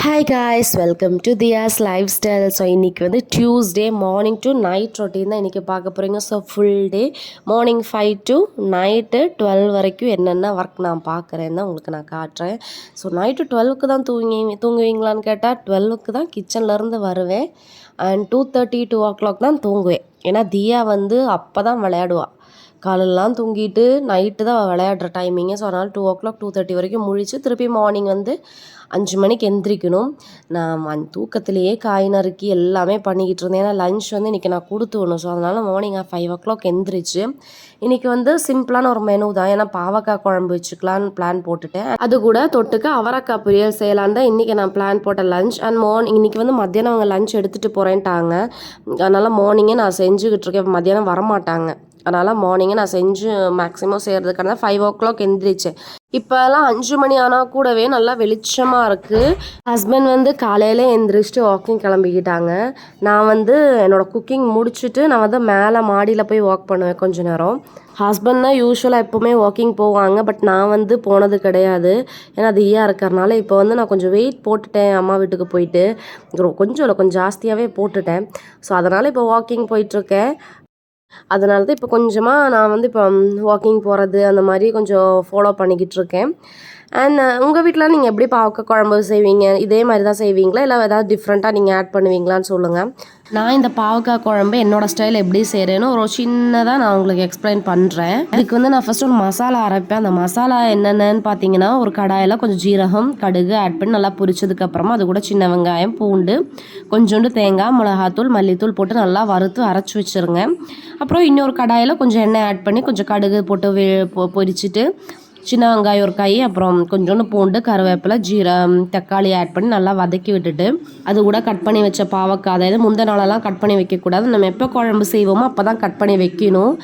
Hi guys, welcome to Thiya's lifestyle. So இன்றைக்கி வந்து Tuesday morning to night routine தான் இன்றைக்கி பார்க்க போகிறீங்க. So full day morning 5 to night 12 வரைக்கும் என்னென்ன ஒர்க் நான் பார்க்குறேன்னு தான் உங்களுக்கு நான் காட்டுறேன். ஸோ நைட்டு 12க்கு தான் தூங்குவீங்களான்னு கேட்டால் 12க்கு தான் கிச்சன்லேருந்து வருவேன். அண்ட் 2:30 2 o'clock தான் தூங்குவேன். ஏன்னா தியா வந்து அப்போ தான் விளையாடுவாள். காலெல்லாம் தூங்கிட்டு நைட்டு தான் விளையாடுற டைமிங்கு. ஸோ அதனால் 2 o'clock 2:30 வரைக்கும் முழிச்சு திருப்பி மார்னிங் வந்து 5 மணிக்கு எந்திரிக்கணும். நான் தூக்கத்திலேயே காய் நறுக்கி எல்லாமே பண்ணிக்கிட்டு இருந்தேன். ஏன்னா லஞ்ச் வந்து இன்றைக்கி நான் கொடுத்து விடணும். ஸோ அதனால் மார்னிங் 5 o'clock எந்திரிச்சு இன்றைக்கி வந்து சிம்பிளான ஒரு மெனு தான். ஏன்னா பாவக்காய் குழம்பு வச்சுக்கலான்னு பிளான் போட்டுட்டேன். அது கூட தொட்டுக்க அவரைக்காய் பொரியல் செய்யலான்னு தான் இன்றைக்கி நான் பிளான் போட்டேன் லஞ்ச். அண்ட் இன்றைக்கி வந்து மத்தியானம் அவங்க லஞ்ச் எடுத்துகிட்டு போகிறேன்ட்டாங்க. அதனால் மார்னிங்கே நான் செஞ்சுக்கிட்டு இருக்கேன். மத்தியானம் வரமாட்டாங்க. அதனால் மார்னிங்கே நான் செஞ்சு மேக்ஸிமம் செய்கிறதுக்கான 5 o'clock எந்திரிச்சேன். இப்போல்லாம் 5 மணி ஆனால் கூடவே நல்லா வெளிச்சமாக இருக்குது. ஹஸ்பண்ட் வந்து காலையில் எந்திரிச்சிட்டு வாக்கிங் கிளம்பிக்கிட்டாங்க. நான் வந்து என்னோடய குக்கிங் முடிச்சுட்டு நான் வந்து மேலே மாடியில் போய் வாக் பண்ணுவேன் கொஞ்ச நேரம். ஹஸ்பண்ட் தான் யூஸ்வலாக எப்போவுமே வாக்கிங் போவாங்க. பட் நான் வந்து போனது கிடையாது. ஏன்னா அது இருக்கிறனால இப்போ வந்து நான் கொஞ்சம் வெயிட் போட்டுட்டேன். அம்மா வீட்டுக்கு போயிட்டு கொஞ்சம் ஜாஸ்தியாகவே போட்டுட்டேன். ஸோ அதனால் இப்போ வாக்கிங் போயிட்டுருக்கேன். அதனால தான் இப்போ கொஞ்சமாக நான் வந்து இப்போ வாக்கிங் போகிறது அந்த மாதிரி கொஞ்சம் ஃபாலோ பண்ணிக்கிட்டு இருக்கேன். அண்ட் உங்கள் வீட்டில் நீங்கள் எப்படி பாவக்காய் குழம்பு செய்வீங்க? இதே மாதிரி தான் செய்வீங்களா, இல்லை ஏதாவது டிஃப்ரெண்ட்டாக நீங்கள் ஆட் பண்ணுவீங்களான்னு சொல்லுங்கள். நான் இந்த பாவக்காய் குழம்பு என்னோடய ஸ்டைல் எப்படி செய்கிறேன்னு ஒரு சின்னதாக நான் உங்களுக்கு எக்ஸ்பிளைன் பண்ணுறேன். அதுக்கு வந்து நான் ஃபஸ்ட்டு ஒரு மசாலா அரைப்பேன். அந்த மசாலா என்னென்னு பார்த்தீங்கன்னா, ஒரு கடாயில் கொஞ்சம் ஜீரகம் கடுகு ஆட் பண்ணி நல்லா பொரிச்சதுக்கப்புறமா அது கூட சின்ன வெங்காயம் பூண்டு கொஞ்சோண்டு தேங்காய் மிளகாத்தூள் மல்லித்தூள் போட்டு நல்லா வறுத்து அரைச்சி வச்சுருங்க. அப்புறம் இன்னொரு கடாயில் கொஞ்சம் எண்ணெய் ஆட் பண்ணி கொஞ்சம் கடுகு போட்டு பொரிச்சிட்டு சின்ன வெங்காயம் ஒரு கை அப்புறம் கொஞ்சோண்டு பூண்டு கருவேப்பிலை தக்காளி ஆட் பண்ணி நல்லா வதக்கி விட்டுட்டு அது கூட கட் பண்ணி வச்ச பாவக்காய், அதாவது முந்தின நாளெல்லாம் கட் பண்ணி வைக்கக்கூடாது. நம்ம எப்போ குழம்பு செய்வோமோ அப்போ தான் கட் பண்ணி வைக்கணும்.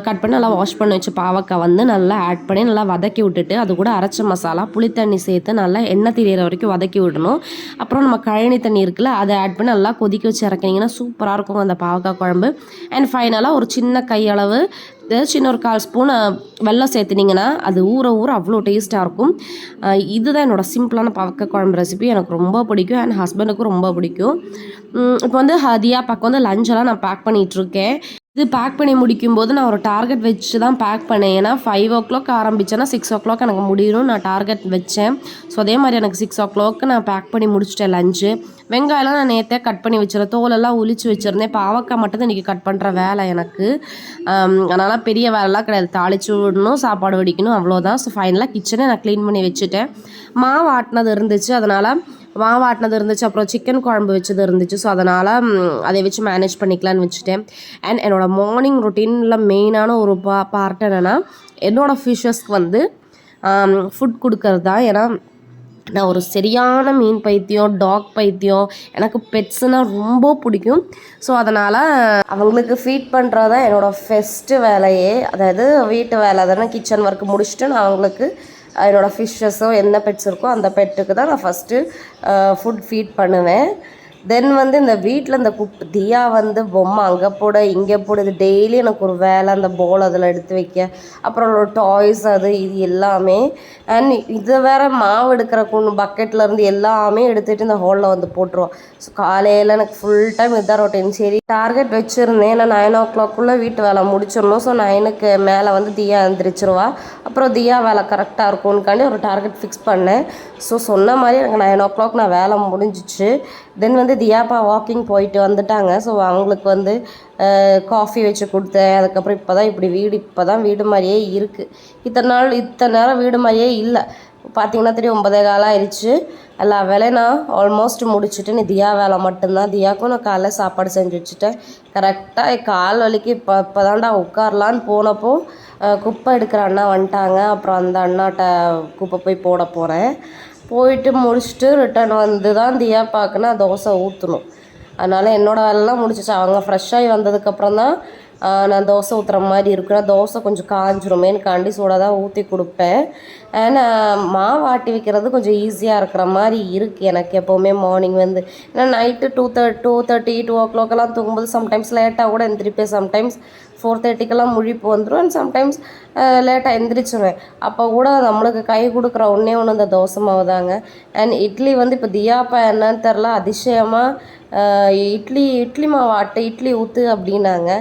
கட் பண்ணி நல்லா வாஷ் பண்ணி வச்ச பாவக்காய் வந்து நல்லா ஆட் பண்ணி நல்லா வதக்கி விட்டுட்டு அது கூட அரைச்ச மசாலா புளி தண்ணி சேர்த்து நல்லா எண்ணெய் திரியிற வரைக்கும் வதக்கி விடணும். அப்புறம் நம்ம கழனி தண்ணி இருக்குல்ல, அதை ஆட் பண்ணி நல்லா கொதிக்க வச்சு இறக்கினீங்கன்னா சூப்பராக இருக்கும் அந்த பாவக்காய் குழம்பு. அண்ட் ஃபைனலாக ஒரு சின்ன கையளவு சின்ன ஒரு 1/4 ஸ்பூன் வெல்லம் சேர்த்துனிங்கன்னா அது ஊற அவ்வளோ டேஸ்ட்டாக இருக்கும். இதுதான் என்னோடய சிம்பிளான பாவக்காய் குழம்பு ரெசிபி. எனக்கு ரொம்ப பிடிக்கும். அண்ட் ஹஸ்பண்டுக்கும் ரொம்ப பிடிக்கும். இப்போ வந்து தியா பக்கம் வந்து லஞ்செல்லாம் நான் பேக் பண்ணிகிட்ருக்கேன். இது பேக் பண்ணி முடிக்கும்போது நான் ஒரு டார்கெட் வச்சு தான் பேக் பண்ணேன். ஏன்னா 5 o'clock ஆரம்பித்தேன்னா 6 o'clock எனக்கு முடியணும் நான் டார்கெட் வச்சேன். ஸோ அதே மாதிரி எனக்கு 6 o'clock நான் பேக் பண்ணி முடிச்சிட்டேன் லஞ்சு. வெங்காயம்லாம் நான் நேற்றே கட் பண்ணி வச்சுருந்தேன். தோலெல்லாம் உளிச்சு வச்சுருந்தேன். பாவக்காய் மட்டும் தான் இன்றைக்கி கட் பண்ணுற வேலை எனக்கு. அதனால் பெரிய வேலைலாம் கிடையாது. தாளிச்சு விடணும், சாப்பாடு வடிக்கணும், அவ்வளோதான். ஸோ ஃபைனலாக கிச்சனை நான் க்ளீன் பண்ணி வச்சுட்டேன். மாவு ஆட்டினது இருந்துச்சு, அதனால் அப்புறம் சிக்கன் குழம்பு வச்சது இருந்துச்சு. ஸோ அதனால் அதை வச்சு மேனேஜ் பண்ணிக்கலான்னு வச்சுட்டேன். அண்ட் என்னோடய மார்னிங் ரொட்டீனில் மெயினான ஒரு பார்ட் என்னென்னா, என்னோடய ஃபிஷ்ஷஸ்க்கு வந்து ஃபுட் கொடுக்கறது தான். ஏன்னா நான் ஒரு சரியான மீன் பைத்தியம், டாக் பைத்தியம். எனக்கு பெட்ஸுனால் ரொம்ப பிடிக்கும். ஸோ அதனால் அவங்களுக்கு ஃபீட் பண்ணுறது தான் என்னோடய ஃபஸ்ட்டு வேலையே. அதாவது வீட்டு வேலை தானே, கிச்சன் ஒர்க் முடிச்சுட்டு நான் அவங்களுக்கு என்னோடய ஃபிஷ்ஷஸோ என்ன பெட்ஸ் இருக்கோ அந்த பெட்டுக்கு தான் நான் ஃபஸ்ட்டு ஃபுட் ஃபீட் பண்ணுவேன். தென் வந்து இந்த வீட்டில் இந்த தியா வந்து பொம்மை அங்கே போட இங்கே போட, இது டெய்லி எனக்கு ஒரு வேலை. அந்த பால் அதில் எடுத்து வைக்க, அப்புறம் ஒரு டாய்ஸ் அது இது எல்லாமே. அண்ட் இது வேறு மாவு எடுக்கிற பக்கெட்லேருந்து எல்லாமே எடுத்துகிட்டு இந்த ஹோலில் வந்து போட்டுருவோம். ஸோ காலையில் எனக்கு ஃபுல் டைம் இதுதான் ரொட்டீன். சரி டார்கெட் வச்சுருந்தேன். ஏன்னா 9 o'clock வீட்டு வேலை முடிச்சிடணும். ஸோ 9க்கு மேலே வந்து தியா எழுந்திரிச்சிருவா. அப்புறம் தியா வேலை கரெக்டாக இருக்கும்னுக்காண்டி ஒரு டார்கெட் ஃபிக்ஸ் பண்ணேன். ஸோ சொன்ன மாதிரி எனக்கு 9 o'clock நான் வேலை முடிஞ்சிச்சு. தென் வந்து தியாப்பா வாக்கிங் போயிட்டு வந்துட்டாங்க. ஸோ அவங்களுக்கு வந்து காஃபி வச்சு கொடுத்தேன். அதுக்கப்புறம் இப்போ தான் வீடு மாதிரியே இருக்குது. இத்தனை நேரம் வீடு மாதிரியே இல்லை. பார்த்திங்கன்னா 9:15 ஆயிடுச்சு. எல்லா வேலையும் நான் ஆல்மோஸ்ட் முடிச்சுட்டு நீ தியா வேலை மட்டும்தான். தியாவுக்கும் நான் காலைல சாப்பாடு செஞ்சு வச்சுட்டேன். கரெக்டாக கால் வலிக்கு இப்போ தான்டா உட்காரலான்னு போனப்போ குப்பை எடுக்கிற அண்ணா வந்துட்டாங்க. அப்புறம் அந்த அண்ணாட்ட குப்பை போய் போட போகிறேன். போயிட்டு முடிச்சுட்டு ரிட்டர்ன் வந்து தான் தியா பார்க்கனா தோசை ஊற்றணும். அதனால் என்னோடய வேலைலாம் முடிச்சிச்சு. அவங்க ஃப்ரெஷ்ஷாகி வந்ததுக்கப்புறம் தான் நான் தோசை ஊற்றுற மாதிரி இருக்குன்னா தோசை கொஞ்சம் காஞ்சிருமேன்னு சூடாக தான் ஊற்றி கொடுப்பேன். ஏன்னா மாவு ஆட்டி வைக்கிறது கொஞ்சம் ஈஸியாக இருக்கிற மாதிரி இருக்குது எனக்கு எப்போவுமே மார்னிங் வந்து. ஏன்னா நைட்டு 2:30 2 o'clock தூங்கும்போது சம்டைம்ஸ் லேட்டாக கூட எந்திரிப்பேன். சம்டைம்ஸ் 4:30க்கெல்லாம் முழிப்பு வந்துடும். அண்ட் சம்டைம்ஸ் லேட்டாக எந்திரிச்சிருவேன். அப்போ கூட நம்மளுக்கு கை கொடுக்குற ஒன்றே ஒன்று இந்த தோசை மாவு தாங்க. அண்ட் இட்லி வந்து இப்போ தியாப்பா என்னன்னு தெரில அதிசயமாக இட்லி மாவு ஆட்டு இட்லி ஊற்று அப்படின்னாங்க.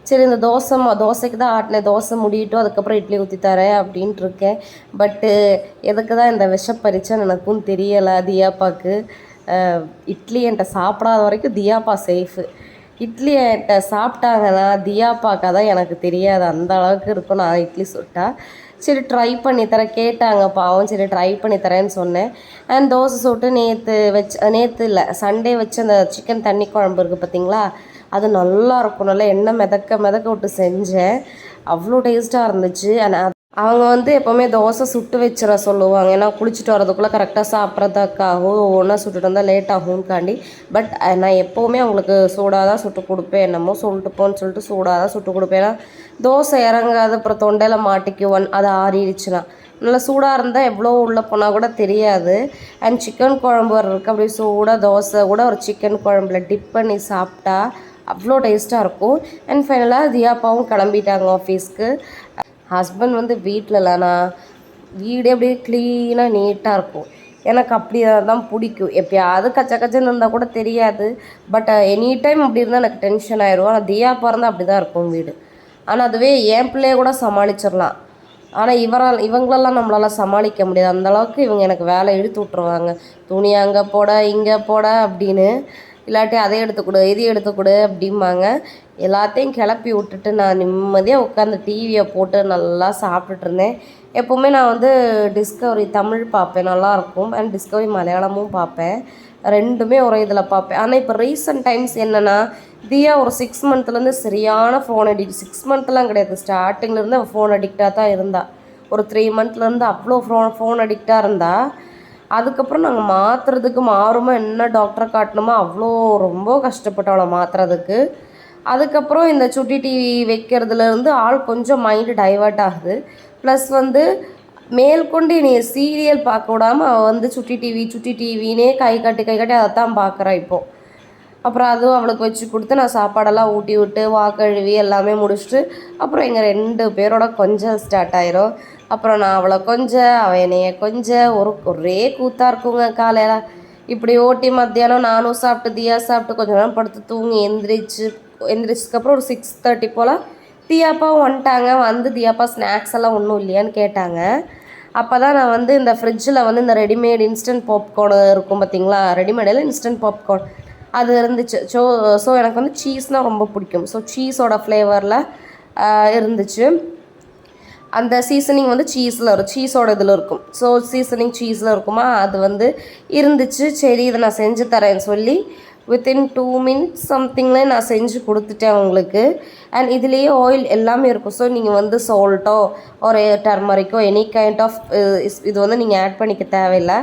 சரி இந்த தோசைக்கு தான் ஆட்டினேன், தோசை முடியட்டும் அதுக்கப்புறம் இட்லி ஊற்றி தரேன் அப்படின்ட்டு இருக்கேன். பட்டு எதுக்கு தான் இந்த விஷப்பரிச்சைன்னு எனக்கும் தெரியலை. தியாப்பாவுக்கு இட்லி என்கிட்ட சாப்பிடாத வரைக்கும் தியாப்பா சேஃபு. இட்லி என்கிட்ட சாப்பிட்டாங்கன்னா தியாப்பாக்கா தான் எனக்கு தெரியாது, அந்த அளவுக்கு இருக்கும் நான் இட்லி சுட்டா. சரி ட்ரை பண்ணி தரேன் கேட்டாங்க பாவம், சரி ட்ரை பண்ணி தரேன்னு சொன்னேன். அண்ட் தோசை சுட்டு நேற்று இல்லை சண்டே வச்சு அந்த சிக்கன் தண்ணி குழம்பு இருக்குது பார்த்தீங்களா, அது நல்லா இருக்கும். நல்லா எண்ணெய் மிதக்க விட்டு செஞ்சேன், அவ்வளோ டேஸ்ட்டாக இருந்துச்சு. அண்ட் அவங்க வந்து எப்போவுமே தோசை சுட்டு வச்சிட சொல்லுவாங்க, ஏன்னா குளிச்சுட்டு வரதுக்குள்ளே கரெக்டாக சாப்பிட்றதுக்காகவும் ஒவ்வொன்றா சுட்டுட்டு வந்தால் லேட் ஆகும்காண்டி. பட் நான் எப்போவுமே அவங்களுக்கு சூடாக தான் சுட்டு கொடுப்பேன், என்னமோ சொல்லிட்டு போன்னு சொல்லிட்டு சூடாக தான் சுட்டு கொடுப்பேன். ஏன்னா தோசை இறங்காது, அப்புறம் தொண்டையில் மாட்டிக்குவோம், அது ஆறிடுச்சுன்னா. நல்லா சூடாக இருந்தால் எவ்வளோ உள்ளே போனால் கூட தெரியாது. அண்ட் சிக்கன் குழம்பு இருக்குது, அப்படி சூடாக தோசை கூட ஒரு சிக்கன் குழம்புல டிப் பண்ணி சாப்பிட்டா அவ்வளோ டேஸ்ட்டாக இருக்கும். அண்ட் ஃபைனலாக தியாப்பாவும் கிளம்பிட்டாங்க ஆஃபீஸ்க்கு. ஹஸ்பண்ட் வந்து வீட்டில் இல்லைண்ணா, வீடே அப்படியே க்ளீனாக நீட்டாக இருக்கும். எனக்கு அப்படி தான் பிடிக்கும். எப்போயாவது கச்சன்னு இருந்தால் கூட தெரியாது, பட் எனி டைம் அப்படி இருந்தால் எனக்கு டென்ஷன் ஆயிடும். ஆனால் தியாப்பா இருந்தால் அப்படி தான் இருக்கும் வீடு. ஆனால் அதுவே என் பிள்ளைய கூட சமாளிச்சிடலாம், ஆனால் இவங்களெல்லாம் நம்மளால் சமாளிக்க முடியாது. அந்தளவுக்கு இவங்க எனக்கு வேலை இழுத்து விட்ருவாங்க. துணி அங்கே போட இங்கே போட அப்படின்னு, இல்லாட்டி அதை எடுத்துக்கொடு இது எடுத்துக்கொடு அப்படிம்பாங்க. எல்லாத்தையும் கிளப்பி விட்டுட்டு நான் நிம்மதியாக உட்காந்து டிவியை போட்டு நல்லா சாப்பிட்டுட்டு இருந்தேன். எப்போவுமே நான் வந்து டிஸ்கவரி தமிழ் பார்ப்பேன், நல்லாயிருக்கும். அண்ட் டிஸ்கவரி மலையாளமும் பார்ப்பேன், ரெண்டுமே ஒரு இதில் பார்ப்பேன். ஆனால் இப்போ ரீசெண்ட் டைம்ஸ் என்னென்னா, தியா ஒரு 6 மந்த்லேருந்து சரியான ஃபோன் அடிக்ட். 6 மந்த்லாம் கிடையாது, ஸ்டார்டிங்லேருந்து அவள் ஃபோன் அடிக்டாக தான் இருந்தாள். ஒரு 3 மந்த்லேருந்து அவ்வளோ ஃபோன் அடிக்டாக இருந்தாள். அதுக்கப்புறம் நாங்கள் மாற்றுறதுக்கு மாறுமா என்ன டாக்டரை காட்டணுமோ அவ்வளோ ரொம்ப கஷ்டப்பட்டோம் அவளை மாற்றுறதுக்கு. அதுக்கப்புறம் இந்த சுட்டி டிவி வைக்கிறதுலேருந்து ஆள் கொஞ்சம் மைண்டு டைவர்ட் ஆகுது. ப்ளஸ் வந்து மேற்கொண்டு நீ சீரியல் பார்க்க விடாமல் அவள் வந்து சுட்டி டிவினே கை காட்டி அதை தான் பார்க்குறா இப்போது. அப்புறம் அதுவும் அவளுக்கு வச்சு கொடுத்து நான் சாப்பாடெல்லாம் ஊட்டி விட்டு வாக்கழுவி எல்லாமே முடிச்சுட்டு அப்புறம் எங்கள் 2 பேரோட கொஞ்சம் ஸ்டார்ட் ஆயிரும். அப்புறம் நான் அவளை அவள் என்னைய ஒரே கூத்தாக இருக்குங்க. காலையில் இப்படி ஓட்டி மத்தியானம் நானும் சாப்பிட்டு தியா சாப்பிட்டு கொஞ்ச நேரம் படுத்து தூங்கி எந்திரிச்சதுக்கப்புறம் ஒரு 6:30 போல் தியாப்பாவும் வந்துட்டாங்க. வந்து தியாப்பா ஸ்நாக்ஸ் எல்லாம் ஒன்றும் இல்லையான்னு கேட்டாங்க. அப்போ தான் நான் வந்து இந்த ஃப்ரிட்ஜில் வந்து இந்த ரெடிமேட் இன்ஸ்டன்ட் பாப்கார்ன் இருக்கும் பார்த்தீங்களா, ரெடிமேடில் இன்ஸ்டன்ட் பாப்கார்ன் அது இருந்துச்சு. ஸோ எனக்கு வந்து சீஸ்னால் ரொம்ப பிடிக்கும். ஸோ சீஸோட ஃப்ளேவரில் இருந்துச்சு. அந்த சீசனிங் வந்து சீஸோட இதில் இருக்கும். ஸோ சீசனிங் சீஸில் இருக்குமா, அது வந்து இருந்துச்சு. சரி இதை நான் செஞ்சு தரேன்னு சொல்லி வித்தின் 2 மினிட்ஸ் சம்திங்லேயே நான் செஞ்சு கொடுத்துட்டேன் அவங்களுக்கு. அண்ட் இதுலேயே ஆயில் எல்லாமே இருக்கும். ஸோ நீங்கள் வந்து சால்ட்டோ ஒரு டர்மரிக்கோ எனி கைண்ட் ஆஃப் இது வந்து நீங்கள் ஆட் பண்ணிக்க தேவையில்லை.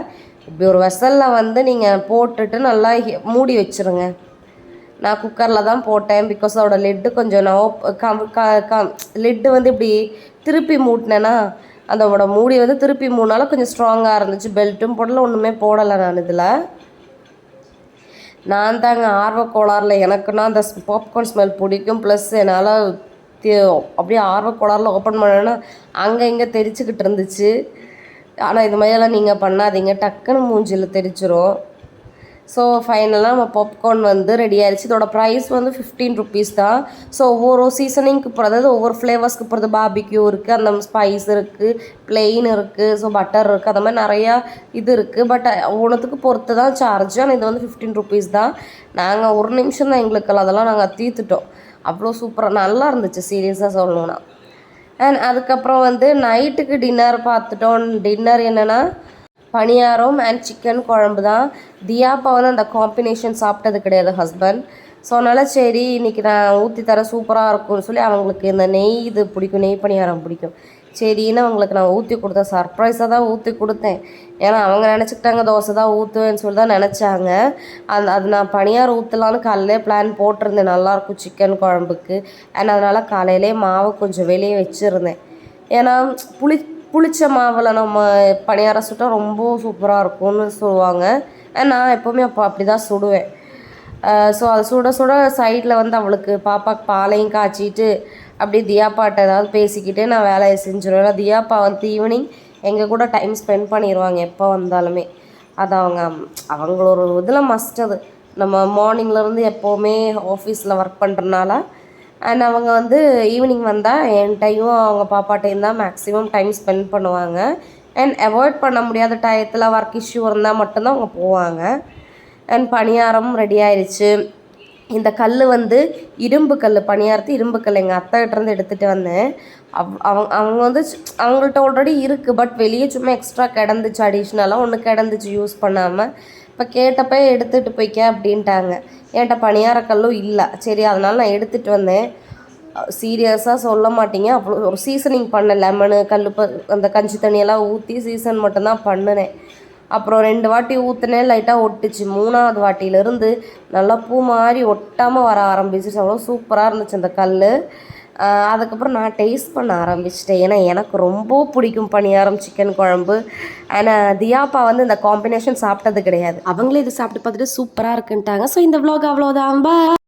இப்படி ஒரு வெசலில் வந்து நீங்கள் போட்டுட்டு நல்லா மூடி வச்சுருங்க. நான் குக்கரில் தான் போட்டேன், பிகாஸ் அதோட லிட்டு கொஞ்சம் லிட்டு வந்து இப்படி திருப்பி மூட்டினேன்னா அதோட மூடி வந்து திருப்பி மூடினாலும் கொஞ்சம் ஸ்ட்ராங்காக இருந்துச்சு. பெல்ட்டும் போடலை, ஒன்றுமே போடலை. நான் தாங்க ஆர்வக்கோளாறில் எனக்குன்னா அந்த பாப்கார்ன் ஸ்மெல் பிடிக்கும். ப்ளஸ் என்னால் அப்படியே ஆர்வக்கோளாறில் ஓப்பன் பண்ணேன்னா அங்கே இங்கே தெரிச்சுக்கிட்டு இருந்துச்சு. ஆனால் இது மாதிரியெல்லாம் நீங்கள் பண்ணாதீங்க, டக்குன்னு மூஞ்சில் தெரிச்சிரும். ஸோ ஃபைனலாக நம்ம பாப்கார்ன் வந்து ரெடி ஆயிடுச்சு. இதோட ப்ரைஸ் வந்து 15 ருபீஸ் தான். ஸோ ஒவ்வொரு சீசனிங்க்கு போகிறது, ஒவ்வொரு ஃப்ளேவர்ஸ்க்கு போகிறது, பார்பிக்யூ இருக்குது, அந்த ஸ்பைஸ் இருக்குது, ப்ளெயின் இருக்குது, ஸோ பட்டர் இருக்குது, அந்த மாதிரி நிறையா இது இருக்குது. பட் ஒவ்வொன்றுத்துக்கு பொறுத்து தான் சார்ஜ். ஆனால் இது வந்து 15 ருபீஸ் தான். நாங்கள் ஒரு நிமிஷம் தான் எங்களுக்கெல்லாம் அதெல்லாம் நாங்கள் தீர்த்துட்டோம். அவ்வளோ சூப்பராக நல்லா இருந்துச்சு சீரியஸாக சொல்லணுன்னா. அண்ட் அதுக்கப்புறம் வந்து நைட்டுக்கு டின்னர் பார்த்துட்டோம். டின்னர் என்னென்னா பணியாரம் அண்ட் சிக்கன் குழம்பு தான். தியாப்பா வந்து அந்த காம்பினேஷன் சாப்பிட்டது கிடையாது ஹஸ்பண்ட். ஸோ அதனால் சரி இன்றைக்கி நான் ஊற்றி தரேன் சூப்பராக இருக்கும்னு சொல்லி அவங்களுக்கு இந்த நெய் இது பிடிக்கும், நெய் பணியாரம் பிடிக்கும். சரின்னு அவங்களுக்கு நான் ஊற்றி கொடுத்தேன். சர்ப்ரைஸாக தான் ஊற்றி கொடுத்தேன். ஏன்னா அவங்க நினச்சிக்கிட்டாங்க தோசை தான் ஊற்றுவேன்னு சொல்லி தான் நினச்சாங்க. அது நான் பணியாரம் ஊற்றலான்னு காலையிலே பிளான் போட்டிருந்தேன், நல்லாயிருக்கும் சிக்கன் குழம்புக்கு. அண்ட் அதனால் காலையிலே மாவு கொஞ்சம் வெளியே வச்சுருந்தேன். ஏன்னா புளிச்ச மாவில் நம்ம பணியாரம் சுட்டால் ரொம்ப சூப்பராக இருக்கும்னு சொல்லுவாங்க. நான் எப்போவுமே அப்படி தான் சுடுவேன். ஸோ அதை சுட சைடில் வந்து அவளுக்கு பாப்பாக்கு பாலையும் காய்ச்சிட்டு அப்படியே தியாப்பாட்ட ஏதாவது பேசிக்கிட்டு நான் வேலையை செஞ்சுருவேன். தியாப்பா வந்து ஈவினிங் எங்கள் கூட டைம் ஸ்பெண்ட் பண்ணிடுவாங்க எப்போ வந்தாலுமே. அது அவங்களோட இதில் மஸ்ட் அது. நம்ம மார்னிங்லேருந்து எப்போவுமே ஆஃபீஸில் ஒர்க் பண்ணுறனால அண்ட் அவங்க வந்து ஈவினிங் வந்தால் என்கிட்டையும் அவங்க பாப்பாட்டையும் தான் மேக்ஸிமம் டைம் ஸ்பெண்ட் பண்ணுவாங்க. அண்ட் அவாய்ட் பண்ண முடியாத டயத்தில் ஒர்க் இஷ்யூ இருந்தால் மட்டும்தான் அவங்க போவாங்க. அண்ட் பணியாரம் ரெடி ஆயிடுச்சு. இந்த கல் வந்து இரும்பு கல், பணியாரத்து இரும்பு கல் எங்கள் அத்தைகிட்டேருந்து எடுத்துகிட்டு வந்தேன். அவங்க வந்து அவங்கள்ட்ட ஆல்ரெடி இருக்குது, பட் வெளியே சும்மா எக்ஸ்ட்ரா கிடந்துச்சு, அடிஷ்னலாக ஒன்று கிடந்துச்சு யூஸ் பண்ணாமல். இப்போ கேட்டப்போ எடுத்துகிட்டு போய்க்க அப்படின்ட்டாங்க. என்கிட்ட பணியாரக்கல்லும் இல்லை. சரி அதனால் நான் எடுத்துகிட்டு வந்தேன். சீரியஸாக சொல்ல மாட்டீங்க, அவ்வளோ ஒரு சீசனிங் பண்ணேன். லெமனு கல்லுப்பு அந்த கஞ்சி தண்ணியெல்லாம் ஊற்றி சீசன் மட்டும்தான் பண்ணினேன். அப்புறம் 2 வாட்டி ஊற்றினேன், லைட்டாக ஒட்டுச்சு. 3ஆவது வாட்டியிலேருந்து நல்லா பூ மாதிரி ஒட்டாமல் வர ஆரம்பிச்சிச்சு. அவ்வளோ சூப்பராக இருந்துச்சு அந்த கல். அதுக்கப்புறம் நான் டேஸ்ட் பண்ண ஆரம்பிச்சிட்டேன். ஏன்னா எனக்கு ரொம்ப பிடிக்கும் பணியாரம், சிக்கன் குழம்பு. ஆனால் தியாப்பா வந்து இந்த காம்பினேஷன் சாப்பிட்டது கிடையாது. அவங்களே இது சாப்பிட்டு பார்த்துட்டு சூப்பராக இருக்குன்ட்டாங்க. ஸோ இந்த vlog அவ்வளோதான். பை.